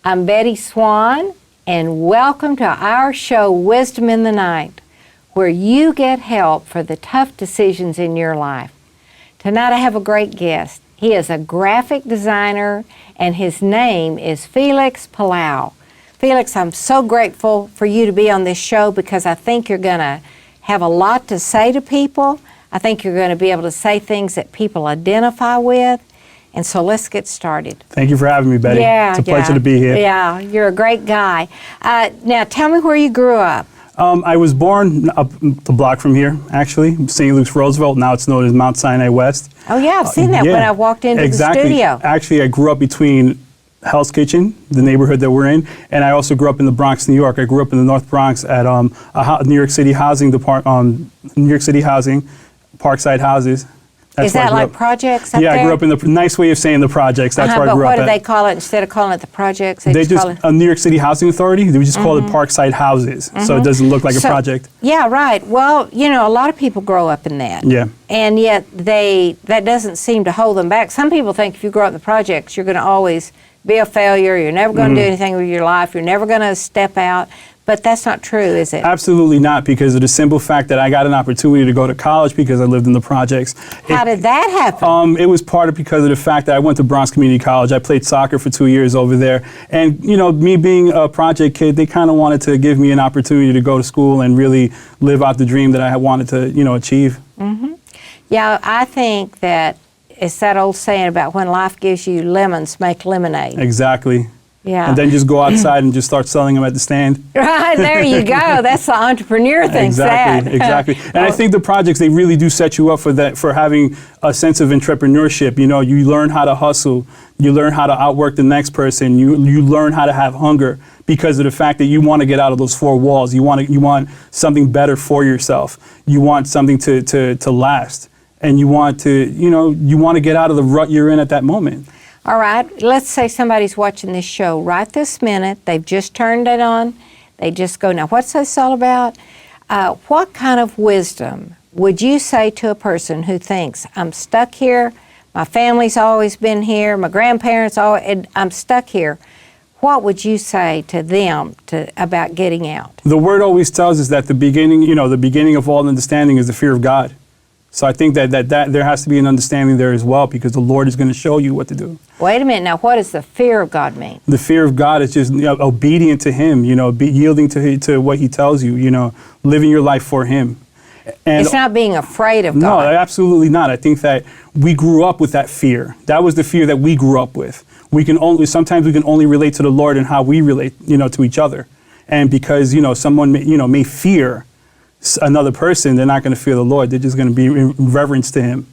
I'm Betty Swan, and welcome to our show, Wisdom in the Night, where you get help for the tough decisions in your life. Tonight I have a great guest. He is a graphic designer, and his name is Felix Palao. Felix, I'm so grateful for you to be on this show because I think you're going to have a lot to say to people. I think you're going to be able to say things that people identify with. And so let's get started. Thank you for having me, Betty. It's a pleasure to be here. Yeah, you're a great guy. Now, tell me where you grew up. I was born up the block from here, actually, St. Luke's Roosevelt. Now it's known as Mount Sinai West. Oh, yeah, I've seen that when I walked into the studio. Actually, I grew up between Hell's Kitchen, the neighborhood that we're in, and I also grew up in the Bronx, New York. I grew up in the North Bronx at New York City Housing Department, New York City Housing, Parkside Houses. Is that like projects up there? Yeah, I grew up in the, nice way of saying the projects. That's where I grew up at. But what do they call it instead of calling it the projects? They just call it New York City Housing Authority. They just call it Parkside Houses, so it doesn't look like a project. Yeah, right. Well, you know, a lot of people grow up in that. Yeah. And yet that doesn't seem to hold them back. Some people think if you grow up in the projects, you're going to always be a failure. You're never going to do anything with your life. You're never going to step out. But that's not true, is it? Absolutely not, because of the simple fact that I got an opportunity to go to college because I lived in the projects. How did that happen? It was part of because of the fact that I went to Bronx Community College. I played soccer for 2 years over there. And, you know, me being a project kid, they kind of wanted to give me an opportunity to go to school and really live out the dream that I had wanted to, you know, achieve. Yeah, I think that it's that old saying about when life gives you lemons, make lemonade. Exactly. Yeah. And then just go outside and just start selling them at the stand. Right, there you go. That's the entrepreneur thing. Exactly. And I think the projects, they really do set you up for that, for having a sense of entrepreneurship. You know, you learn how to hustle. You learn how to outwork the next person. You learn how to have hunger because of the fact that you want to get out of those four walls. You want something better for yourself. You want something to last. And you want to get out of the rut you're in at that moment. All right, let's say somebody's watching this show right this minute. They've just turned it on. They just go, now what's this all about? What kind of wisdom would you say to a person who thinks, I'm stuck here, my family's always been here, my grandparents, I'm stuck here. What would you say to them about getting out? The word always tells us that the beginning of all understanding is the fear of God. So I think that there has to be an understanding there as well, because the Lord is going to show you what to do. Wait a minute. Now, what does the fear of God mean? The fear of God is just obedient to Him, yielding to what He tells you, living your life for Him. And it's not being afraid of God. No, absolutely not. I think that we grew up with that fear. That was the fear that we grew up with. Sometimes we can only relate to the Lord and how we relate, to each other. And because, someone may fear another person, they're not going to fear the Lord. They're just going to be in reverence to Him.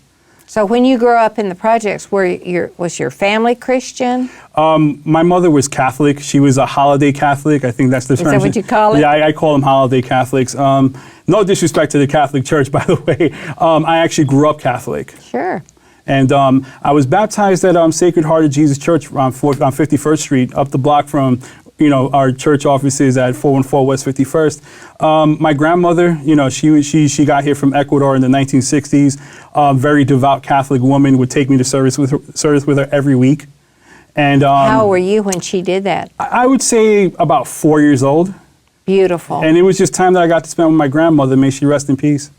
So when you grew up in the projects, was your family Christian? My mother was Catholic. She was a holiday Catholic. I think that's the term. Is that what you call it? Yeah, I call them holiday Catholics. No disrespect to the Catholic Church, by the way. I actually grew up Catholic. Sure. And I was baptized at Sacred Heart of Jesus Church on 51st Street, up the block from our church offices at 414 West 51st. My grandmother, she got here from Ecuador in the 1960s. Very devout Catholic woman, would take me to service with her every week. And how old were you when she did that? I would say about 4 years old. Beautiful. And it was just time that I got to spend with my grandmother. May she rest in peace.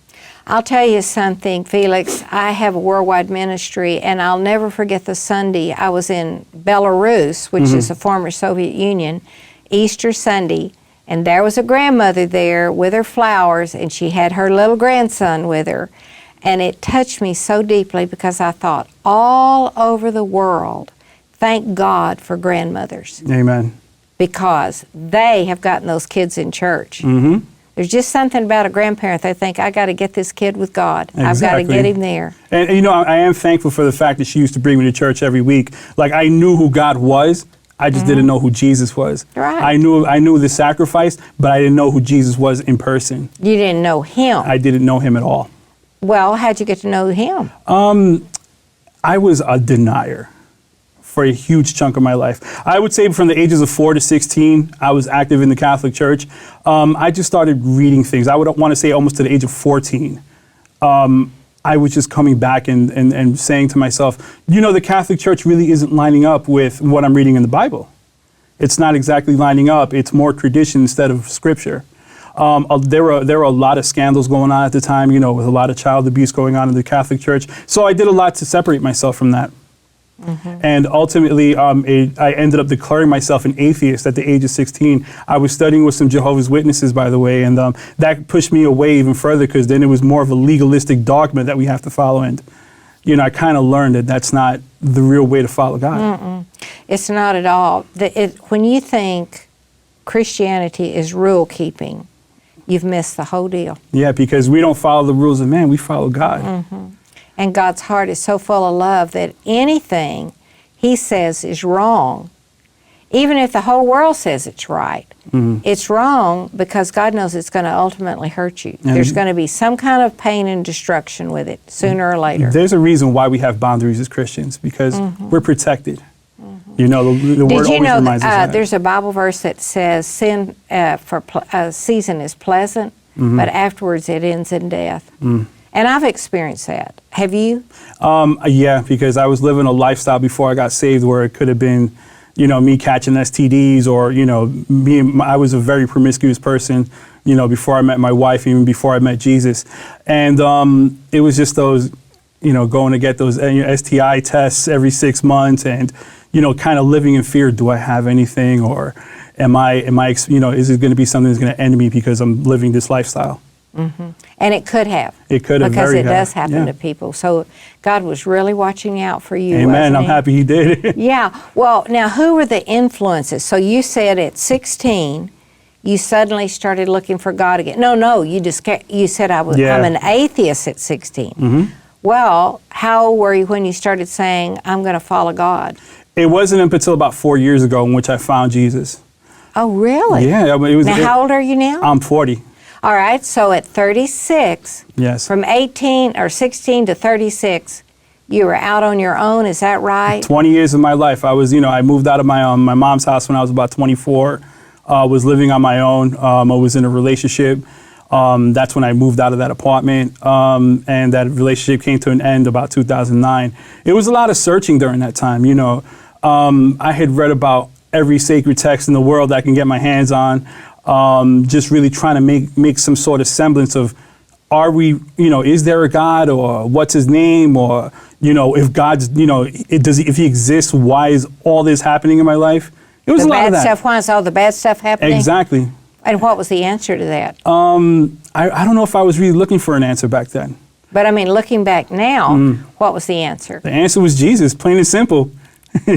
I'll tell you something, Felix. I have a worldwide ministry, and I'll never forget the Sunday I was in Belarus, which is the former Soviet Union, Easter Sunday, and there was a grandmother there with her flowers, and she had her little grandson with her. And it touched me so deeply because I thought, all over the world, thank God for grandmothers. Amen. Because they have gotten those kids in church. There's just something about a grandparent. They think, I got to get this kid with God. Exactly. I've got to get him there. And I am thankful for the fact that she used to bring me to church every week. Like, I knew who God was. I just didn't know who Jesus was. Right. I knew the sacrifice, but I didn't know who Jesus was in person. You didn't know Him. I didn't know Him at all. Well, how'd you get to know Him? I was a denier for a huge chunk of my life. I would say from the ages of 4 to 16, I was active in the Catholic Church. I just started reading things. I would want to say almost to the age of 14. I was just coming back and saying to myself, the Catholic Church really isn't lining up with what I'm reading in the Bible. It's not exactly lining up. It's more tradition instead of scripture. There were a lot of scandals going on at the time, you know, with a lot of child abuse going on in the Catholic Church. So I did a lot to separate myself from that. And ultimately, I ended up declaring myself an atheist at the age of 16. I was studying with some Jehovah's Witnesses, by the way, and that pushed me away even further, because then it was more of a legalistic dogma that we have to follow. And, you know, I kind of learned that that's not the real way to follow God. It's not at all. When you think Christianity is rule keeping, you've missed the whole deal. Yeah, because we don't follow the rules of man, we follow God. And God's heart is so full of love that anything He says is wrong, even if the whole world says it's right, it's wrong because God knows it's going to ultimately hurt you. And there's going to be some kind of pain and destruction with it sooner or later. There's a reason why we have boundaries as Christians, because we're protected. You know, the word always reminds us that. There's a Bible verse that says sin for a season is pleasant, but afterwards it ends in death. And I've experienced that. Have you? Yeah, because I was living a lifestyle before I got saved where it could have been, you know, me catching STDs, or, you know, I was a very promiscuous person, you know, before I met my wife, even before I met Jesus. And it was just those, you know, going to get those STI tests every 6 months, and, you know, kind of living in fear. Do I have anything, or am I, you know, is it going to be something that's going to end me because I'm living this lifestyle? And it could have. It could have. Because it does happen to people. So God was really watching out for you. Amen. I'm happy He did. Yeah. Well, now, who were the influences? So you said at 16, you suddenly started looking for God again. No, you said I'm an atheist at 16. Well, how old were you when you started saying, I'm going to follow God? It wasn't until about 4 years ago in which I found Jesus. Oh, really? Yeah. I mean, how old are you now? I'm 40. All right, so at 36, yes, from 18 or 16 to 36, you were out on your own, is that right? 20 years of my life. I was, you know, I moved out of my mom's house when I was about 24, was living on my own. I was in a relationship. That's when I moved out of that apartment, and that relationship came to an end about 2009. It was a lot of searching during that time, you know. I had read about every sacred text in the world I can get my hands on. Just really trying to make some sort of semblance of, are we, you know, is there a God, or what's His name, or, you know, if God's, you know, if He exists, why is all this happening in my life? It was a lot of that. Stuff, why is all the bad stuff happening? Exactly. And what was the answer to that? I don't know if I was really looking for an answer back then. But I mean, looking back now, what was the answer? The answer was Jesus, plain and simple.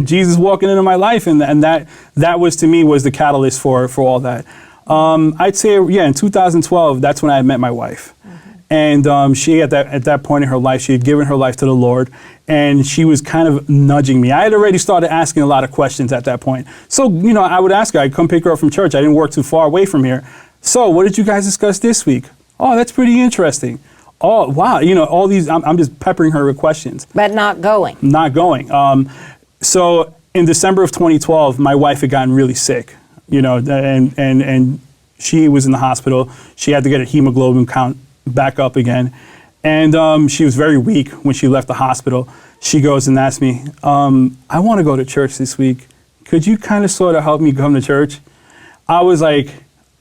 Jesus walking into my life, and that was, to me, was the catalyst for all that. I'd say, in 2012, that's when I met my wife. And she, at that point in her life, she had given her life to the Lord, and she was kind of nudging me. I had already started asking a lot of questions at that point. So, you know, I would ask her. I'd come pick her up from church. I didn't work too far away from here. So, what did you guys discuss this week? Oh, that's pretty interesting. Oh, wow. You know, all these, I'm just peppering her with questions. But not going. Not going. So, in December of 2012, my wife had gotten really sick. You know, and she was in the hospital. She had to get her hemoglobin count back up again. And she was very weak when she left the hospital. She goes and asks me, I want to go to church this week. Could you kind of sort of help me come to church? I was like,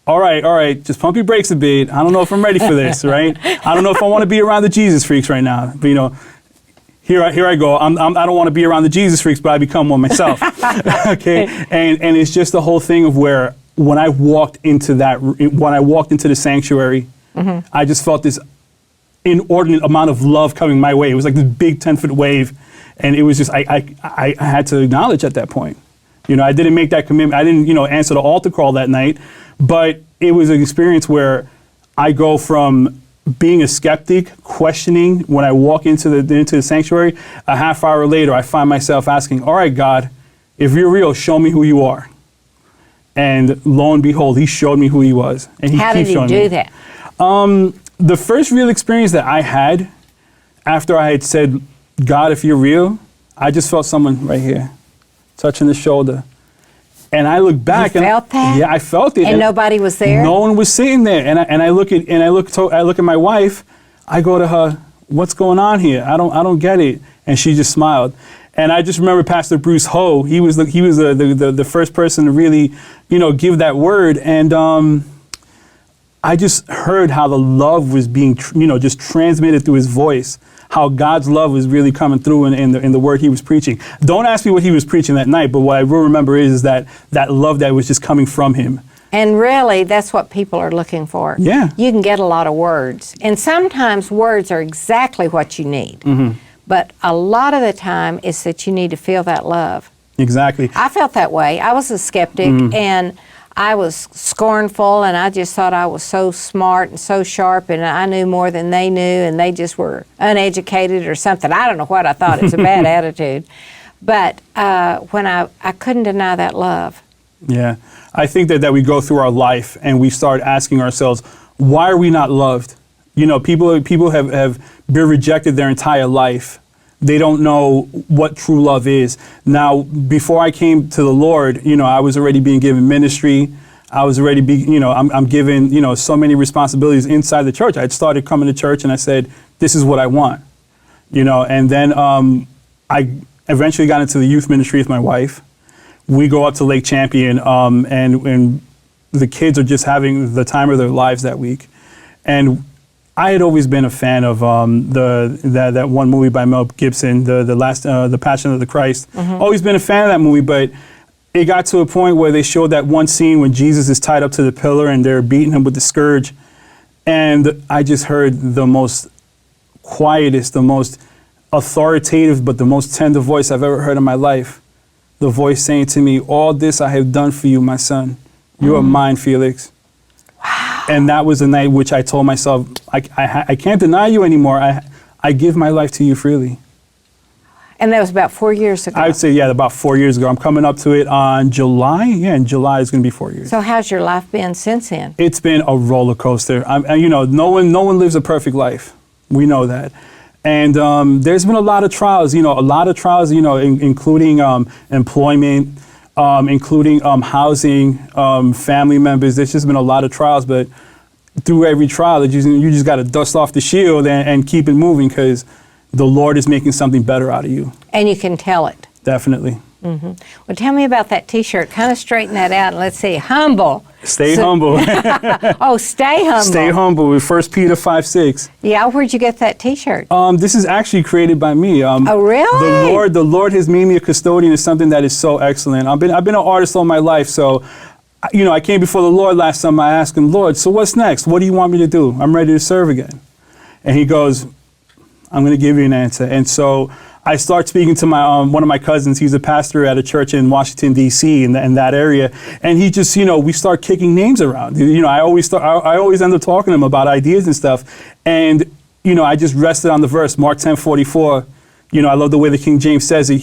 all right, just pump your brakes a bit. I don't know if I'm ready for this, right? I don't know if I want to be around the Jesus freaks right now. But, you know, here I go. I don't want to be around the Jesus freaks, but I become one myself. Okay, and it's just the whole thing of where when I walked into the sanctuary, I just felt this inordinate amount of love coming my way. It was like this big 10-foot wave, and it was just I had to acknowledge at that point. You know, I didn't make that commitment. I didn't, you know, answer the altar call that night, but it was an experience where I go from being a skeptic, questioning when I walk into the sanctuary. A half hour later, I find myself asking, all right, God, if you're real, show me who you are. And lo and behold, He showed me who He was. And How did He do that? The first real experience that I had after I had said, God, if you're real, I just felt someone right here touching the shoulder. And I look back, you felt that? Yeah, I felt it. And nobody was there? No one was sitting there. And I look at my wife. I go to her, what's going on here? I don't get it. And she just smiled. And I just remember Pastor Bruce Ho. He was the first person to really, give that word. And I just heard how the love was being, just transmitted through his voice. How God's love was really coming through in the word he was preaching. Don't ask me what he was preaching that night, but what I will remember is that love that was just coming from him. And really, that's what people are looking for. Yeah. You can get a lot of words. And sometimes words are exactly what you need. Mm-hmm. But a lot of the time, it's that you need to feel that love. Exactly. I felt that way. I was a skeptic, and I was scornful, and I just thought I was so smart and so sharp, and I knew more than they knew, and they just were uneducated or something. I don't know what I thought. It was a bad attitude. But when I couldn't deny that love. Yeah. I think that we go through our life and we start asking ourselves, why are we not loved? People have been rejected their entire life. They don't know what true love is. Now, before I came to the Lord, I was already being given ministry. I was already I'm given, so many responsibilities inside the church. I had started coming to church and I said, this is what I want, and then I eventually got into the youth ministry with my wife. We go up to Lake Champion, and the kids are just having the time of their lives that week. And I had always been a fan of that one movie by Mel Gibson, the Passion of the Christ. Mm-hmm. Always been a fan of that movie, but it got to a point where they showed that one scene when Jesus is tied up to the pillar and they're beating him with the scourge. And I just heard the most quietest, the most authoritative, but the most tender voice I've ever heard in my life. The voice saying to me, all this I have done for you, my son. You are mine, Felix. Wow. And that was the night which I told myself, I can't deny you anymore. I give my life to you freely. And that was about 4 years ago. I would say, about 4 years ago. I'm coming up to it on July. Yeah, in July is going to be 4 years. So how's your life been since then? It's been a roller coaster. No one lives a perfect life. We know that. And there's been a lot of trials, including employment, including housing, family members. There's just been a lot of trials, but through every trial, you just got to dust off the shield and keep it moving because the Lord is making something better out of you. And you can tell it. Definitely. Mm-hmm. Well, tell me about that T-shirt. Kind of straighten that out and let's see. Humble. Stay humble. Oh, stay humble. Stay humble with 1 Peter 5:6. Yeah, where'd you get that T-shirt? This is actually created by me. Oh, really? The Lord has made me a custodian of something that is so excellent. I've been an artist all my life, so I came before the Lord last summer. I asked him, Lord, so what's next? What do you want me to do? I'm ready to serve again. And he goes, I'm going to give you an answer. And so I start speaking to my one of my cousins. He's a pastor at a church in Washington, D.C. in that area. And he just, we start kicking names around. I always end up talking to him about ideas and stuff. And, I just rested on the verse, Mark 10:44. I love the way the King James says it.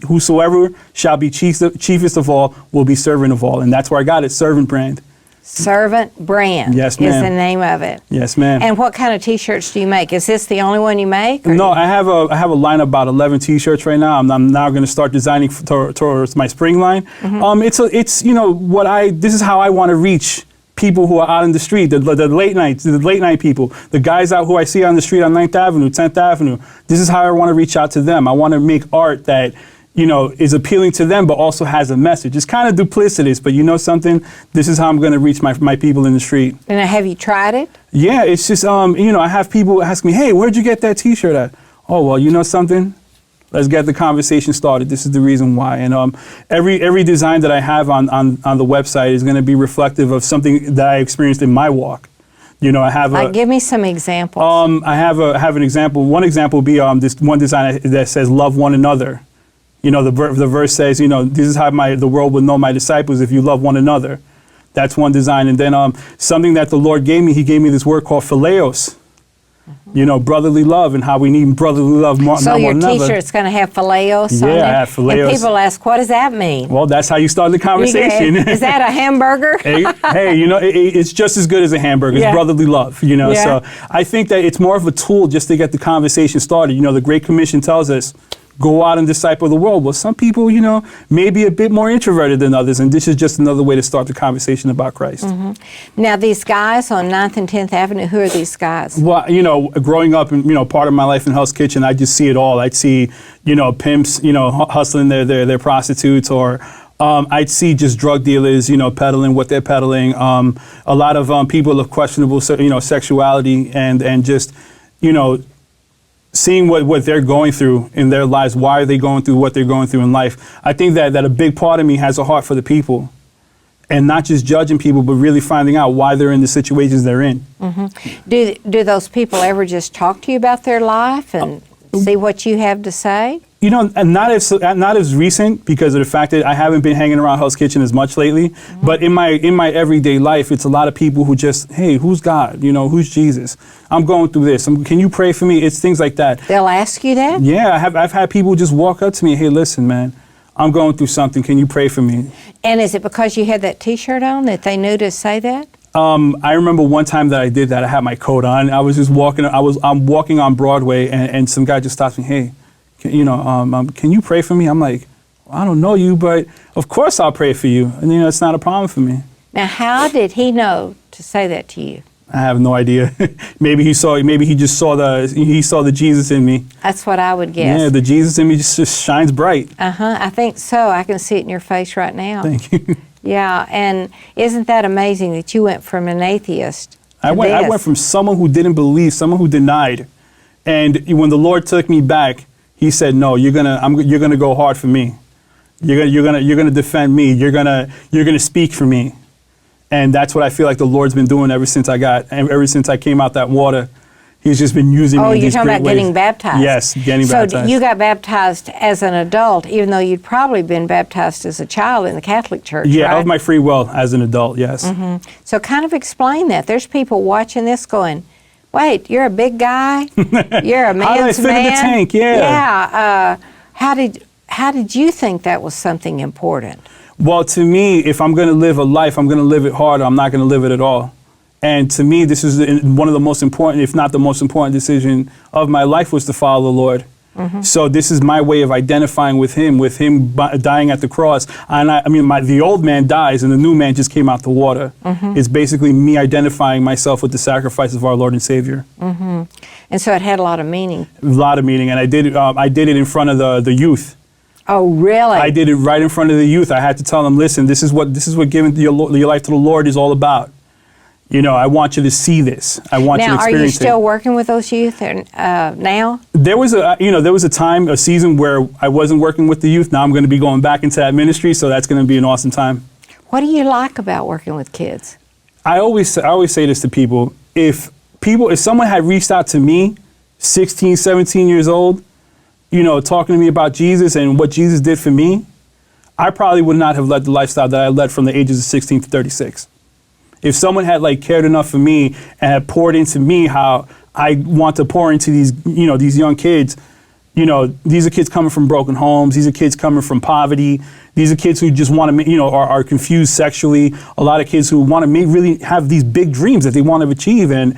Whosoever shall be chiefest of all will be servant of all. And that's where I got it, Servant Brand. Servant Brand yes, ma'am. Is the name of it. Yes, ma'am. And what kind of T-shirts do you make? Is this the only one you make? No, I have a line of about 11 T-shirts right now. I'm now going to start designing towards my spring line. Mm-hmm. This is how I want to reach people who are out in the street, the late night people, the guys out who I see on the street on 9th Avenue, 10th Avenue. This is how I want to reach out to them. I want to make art that is appealing to them, but also has a message. It's kind of duplicitous, but something? This is how I'm going to reach my people in the street. And have you tried it? Yeah, it's just, I have people ask me, hey, where'd you get that T-shirt at? Oh, well, something? Let's get the conversation started. This is the reason why. And every design that I have on the website is going to be reflective of something that I experienced in my walk. I have give me some examples. I have an example. One example would be this one design that says, love one another. The verse says, this is how the world will know my disciples if you love one another. That's one design. And then something that the Lord gave me, he gave me this word called Phileos. Mm-hmm. Brotherly love and how we need brotherly love more than one another. So your T-shirt's going to have Phileos on it? Yeah, I have Phileos. And people ask, what does that mean? Well, that's how you start the conversation. Is that a hamburger? hey, it's just as good as a hamburger. It's brotherly love, So I think that it's more of a tool just to get the conversation started. The Great Commission tells us, go out and disciple the world. Well, some people, may be a bit more introverted than others, and this is just another way to start the conversation about Christ. Now, these guys on 9th and 10th Avenue, who are these guys? Well, growing up and, part of my life in Hell's Kitchen, I just see it all. I'd see, pimps, hustling their prostitutes, or I'd see just drug dealers, peddling what they're peddling. A lot of people of questionable, sexuality, and just, seeing what they're going through in their lives. Why are they going through what they're going through in life? I think that a big part of me has a heart for the people, and not just judging people, but really finding out why they're in the situations they're in. Do those people ever just talk to you about their life and see what you have to say? And not as recent, because of the fact that I haven't been hanging around Hell's Kitchen as much lately. But in my everyday life, it's a lot of people who just, hey, who's God? Who's Jesus? I'm going through this. Can you pray for me? It's things like that. They'll ask you that? Yeah, I've had people just walk up to me, hey, listen, man, I'm going through something. Can you pray for me? And is it because you had that T-shirt on that they knew to say that? I remember one time that I did that. I had my coat on. I was just walking. I'm walking on Broadway, and some guy just stops me. Hey, can you pray for me? I'm like, well, I don't know you, but of course I'll pray for you. And it's not a problem for me. Now, how did he know to say that to you? I have no idea. Maybe he just saw the Jesus in me. That's what I would guess. Yeah, the Jesus in me just shines bright. I think so. I can see it in your face right now. Thank you. Yeah, and isn't that amazing that you went from an atheist to I went from someone who didn't believe, someone who denied, and when the Lord took me back, He said, "No, you're gonna go hard for me. You're gonna defend me. You're gonna speak for me." And that's what I feel like the Lord's been doing ever since I came out that water. He's just been using me in these great ways. Oh, you're talking about getting baptized. Yes, getting baptized. So you got baptized as an adult, even though you'd probably been baptized as a child in the Catholic Church, yeah, right? of my free will as an adult, yes. So kind of explain that. There's people watching this going, wait, you're a big guy? You're a man's man? How did I fit in the tank? Yeah. Yeah. How did you think that was something important? Well, to me, if I'm going to live a life, I'm going to live it hard, or I'm not going to live it at all. And to me, this is one of the most important, if not the most important decision of my life, was to follow the Lord. So this is my way of identifying with Him dying at the cross. And the old man dies and the new man just came out the water. It's basically me identifying myself with the sacrifice of our Lord and Savior. And so it had a lot of meaning. A lot of meaning, and I did it in front of the youth. Oh, really? I did it right in front of the youth. I had to tell them, listen, this is what giving your life to the Lord is all about. I want you to see this. I want you to experience it. Now, are you still working with those youth now? There was a season where I wasn't working with the youth. Now I'm going to be going back into that ministry, so that's going to be an awesome time. What do you like about working with kids? I always say this to people. If someone had reached out to me, 16, 17 years old, talking to me about Jesus and what Jesus did for me, I probably would not have led the lifestyle that I led from the ages of 16 to 36. If someone had cared enough for me and had poured into me how I want to pour into these young kids, these are kids coming from broken homes. These are kids coming from poverty. These are kids who just want to, are confused sexually. A lot of kids who want to really have these big dreams that they want to achieve. And,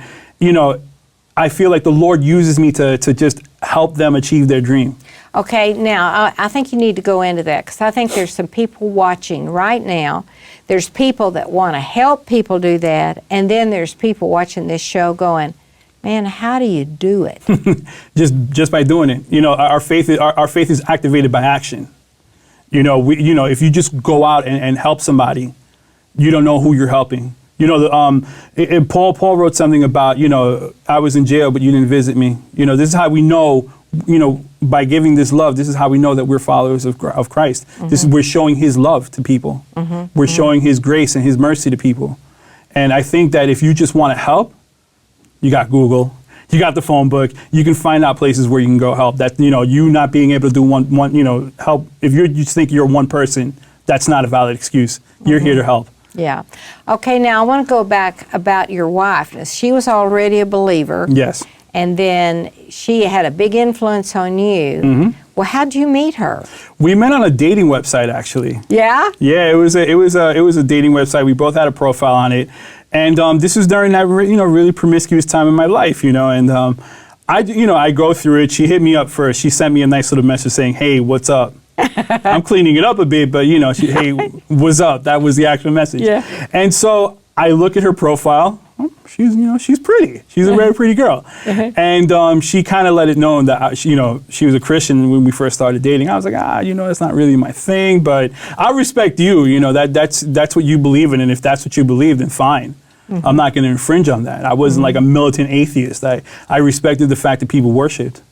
I feel like the Lord uses me to just help them achieve their dream. Okay, now I think you need to go into that, because I think there's some people watching right now. There's people that want to help people do that, and then there's people watching this show going, man, how do you do it? just by doing it. Our faith is activated by action. If you just go out and help somebody, you don't know who you're helping. Paul wrote something about, I was in jail, but you didn't visit me. This is how we know, by giving this love, this is how we know that we're followers of Christ. We're showing His love to people. We're showing His grace and His mercy to people. And I think that if you just want to help, you got Google, you got the phone book, you can find out places where you can go help. That, you not being able to do one help, if you just think you're one person, that's not a valid excuse. You're here to help. Yeah. Okay, now I want to go back about your wife. Now, she was already a believer. Yes. And then she had a big influence on you. Well, how'd you meet her? We met on a dating website, actually. Yeah? Yeah, it was a dating website. We both had a profile on it. And this was during that really promiscuous time in my life, and I go through it. She hit me up first. She sent me a nice little message saying, "Hey, what's up?" I'm cleaning it up a bit, but hey, what's up? That was the actual message. Yeah. And so I look at her profile. She's pretty. She's a very pretty girl. And she kind of let it know that she was a Christian when we first started dating. I was like, it's not really my thing, but I respect you. That's what you believe in, and if that's what you believe, then fine. I'm not going to infringe on that. I wasn't like a militant atheist. I respected the fact that people worshipped.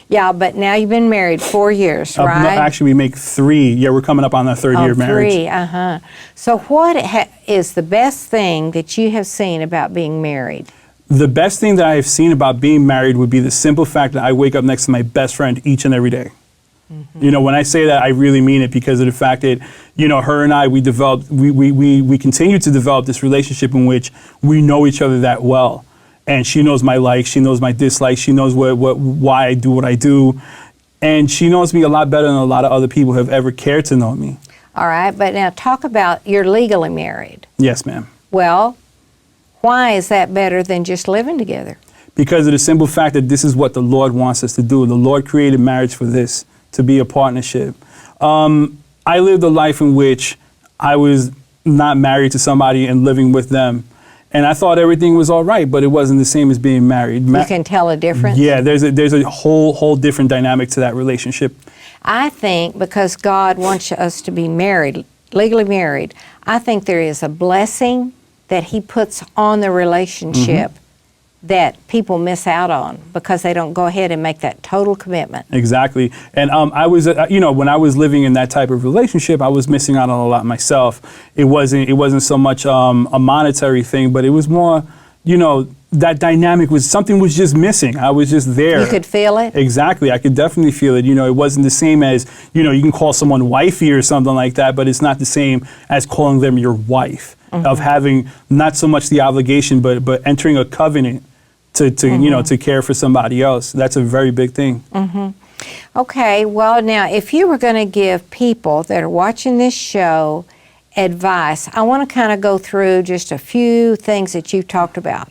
Yeah, but now you've been married 4 years, right? No, actually, we make 3. Yeah, we're coming up on the third year of marriage. 3, So what is the best thing that you have seen about being married? The best thing that I have seen about being married would be the simple fact that I wake up next to my best friend each and every day. When I say that, I really mean it because of the fact that, her and I, we continue to develop this relationship in which we know each other that well. And she knows my likes, she knows my dislikes, she knows why I do what I do. And she knows me a lot better than a lot of other people have ever cared to know me. All right, but now talk about you're legally married. Yes, ma'am. Well, why is that better than just living together? Because of the simple fact that this is what the Lord wants us to do. The Lord created marriage for this, to be a partnership. I lived a life in which I was not married to somebody and living with them. And I thought everything was all right, but it wasn't the same as being married. You can tell a difference? Yeah, there's a whole different dynamic to that relationship. I think because God wants us to be married, legally married, I think there is a blessing that He puts on the relationship that people miss out on because they don't go ahead and make that total commitment. Exactly. And I was, when I was living in that type of relationship, I was missing out on a lot myself. It wasn't so much a monetary thing, but it was more, that dynamic something was just missing. I was just there. You could feel it? Exactly. I could definitely feel it. It wasn't the same as, you can call someone wifey or something like that, but it's not the same as calling them your wife, of having not so much the obligation, but entering a covenant to care for somebody else. That's a very big thing. Okay, well now if you were going to give people that are watching this show advice, I want to kind of go through just a few things that you've talked about.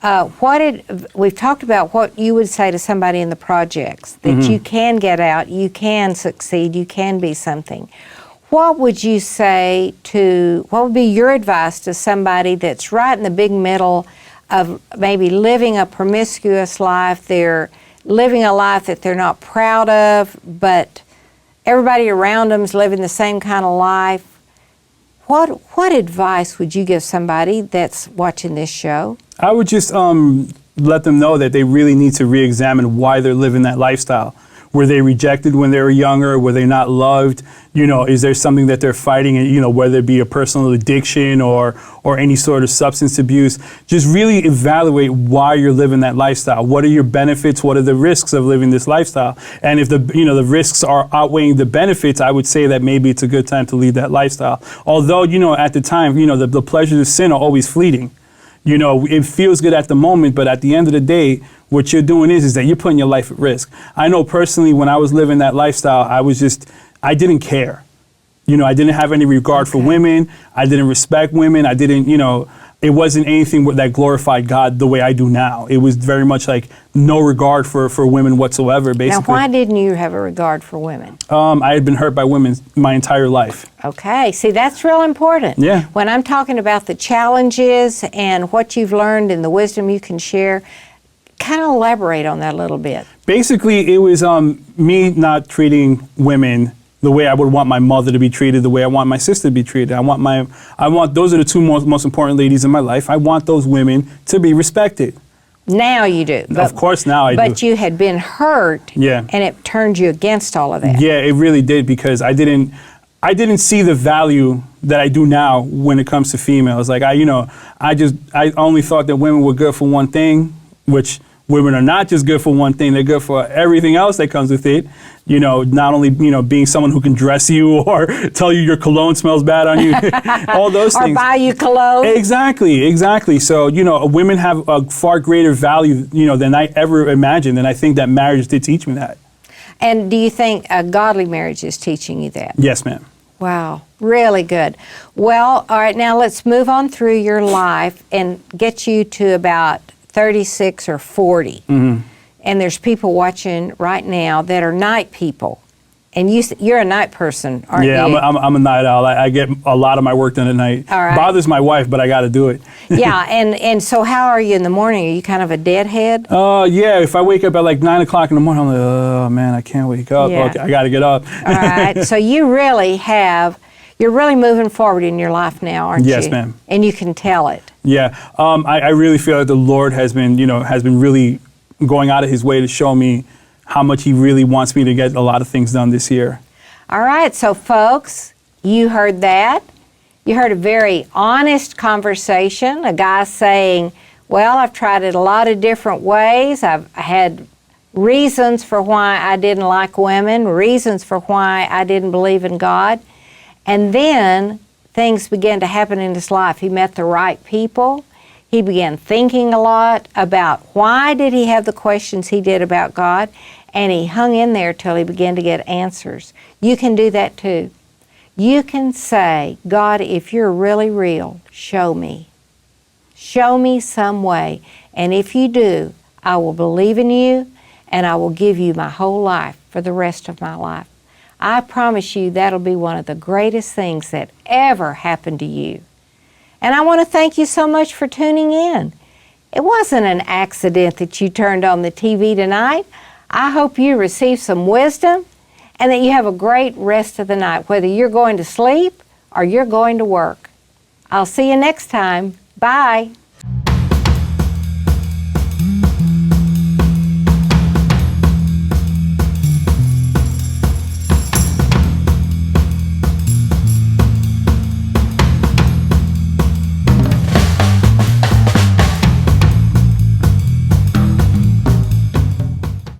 We've talked about what you would say to somebody in the projects, that you can get out, you can succeed, you can be something. What would you say what would be your advice to somebody that's right in the big middle of maybe living a promiscuous life, they're living a life that they're not proud of, but everybody around them is living the same kind of life? What advice would you give somebody that's watching this show? I would just let them know that they really need to re-examine why they're living that lifestyle. Were they rejected when they were younger? Were they not loved? Is there something that they're fighting, whether it be a personal addiction or any sort of substance abuse? Just really evaluate why you're living that lifestyle. What are your benefits? What are the risks of living this lifestyle? And if the risks are outweighing the benefits, I would say that maybe it's a good time to lead that lifestyle. Although, at the time, the pleasures of sin are always fleeting. It feels good at the moment, but at the end of the day, what you're doing is that you're putting your life at risk. I know personally when I was living that lifestyle, I didn't care. I didn't have any regard for women. I didn't respect women. I didn't, it wasn't anything that glorified God the way I do now. It was very much like no regard for women whatsoever, basically. Now, why didn't you have a regard for women? I had been hurt by women my entire life. Okay, see, that's real important. Yeah. When I'm talking about the challenges and what you've learned and the wisdom you can share, kind of elaborate on that a little bit. Basically, it was me not treating women the way I would want my mother to be treated, the way I want my sister to be treated. I want those are the two most important ladies in my life. I want those women to be respected. Now you do. Of course, now I do. But you had been hurt, and it turned you against all of that. Yeah, it really did, because I didn't see the value that I do now when it comes to females. Like I only thought that women were good for one thing, which women are not just good for one thing, they're good for everything else that comes with it. Not only, being someone who can dress you or tell you your cologne smells bad on you, all those things. Or buy you cologne. Exactly. So, women have a far greater value, than I ever imagined. And I think that marriage did teach me that. And do you think a godly marriage is teaching you that? Yes, ma'am. Wow, really good. Well, all right, now let's move on through your life and get you to about 36 or 40. Mm-hmm. And there's people watching right now that are night people. And you're a night person, aren't you? Yeah, I'm a night owl. I get a lot of my work done at night. All right. Bothers my wife, but I got to do it. Yeah, and so how are you in the morning? Are you kind of a deadhead? Yeah, if I wake up at like 9 o'clock in the morning, I'm like, oh man, I can't wake up. Yeah. Okay, I got to get up. All right, so you're really moving forward in your life now, aren't you? Yes, ma'am. And you can tell it. Yeah, I really feel that the Lord has been really going out of his way to show me how much he really wants me to get a lot of things done this year. All right, so folks, you heard that. You heard a very honest conversation, a guy saying, well, I've tried it a lot of different ways. I've had reasons for why I didn't like women, reasons for why I didn't believe in God. And then things began to happen in his life. He met the right people. He began thinking a lot about why did he have the questions he did about God, and he hung in there till he began to get answers. You can do that too. You can say, God, if you're really real, show me. Show me some way. And if you do, I will believe in you, and I will give you my whole life for the rest of my life. I promise you that'll be one of the greatest things that ever happened to you. And I want to thank you so much for tuning in. It wasn't an accident that you turned on the TV tonight. I hope you received some wisdom and that you have a great rest of the night, whether you're going to sleep or you're going to work. I'll see you next time. Bye.